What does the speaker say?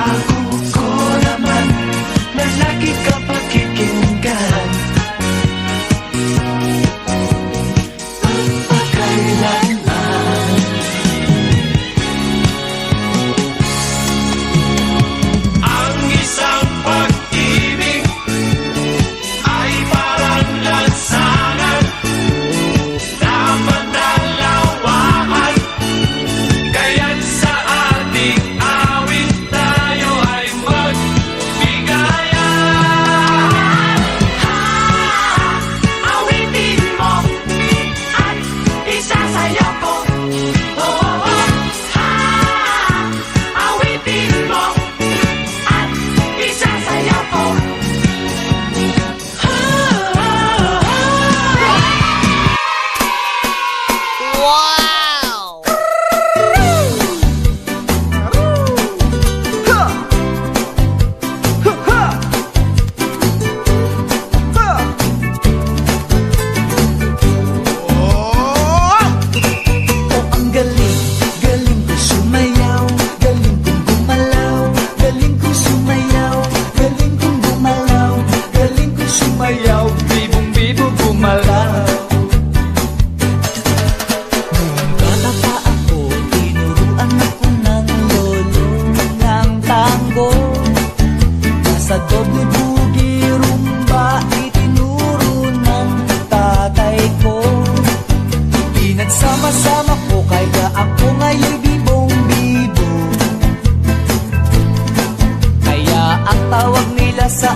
Ako ko naman na lagi ka pakikinggan. Pagpakailanman. Ang isang pag-ibig ay parang lansangan, dapat dalawahan. Kaya't sa ating awit tayo ay magbigayan. Awitin mo at isasayaw ko. Awitin mo at isasayaw ko. Wow! Ang galing, galing ko sumayaw, galing kong gumalaw, galing kong sumayaw, galing kong gumalaw, galing kong sumayaw, bibong-bibo gumalaw. Nung bata pa ako, tinuruan ako ng lolo ng tango. Nasa doble bugi rumba, itinuro ng tatay ko. Pinagsama-sama ko kaya ako nga'y bibong-bibo. Kaya ang tawag nila sa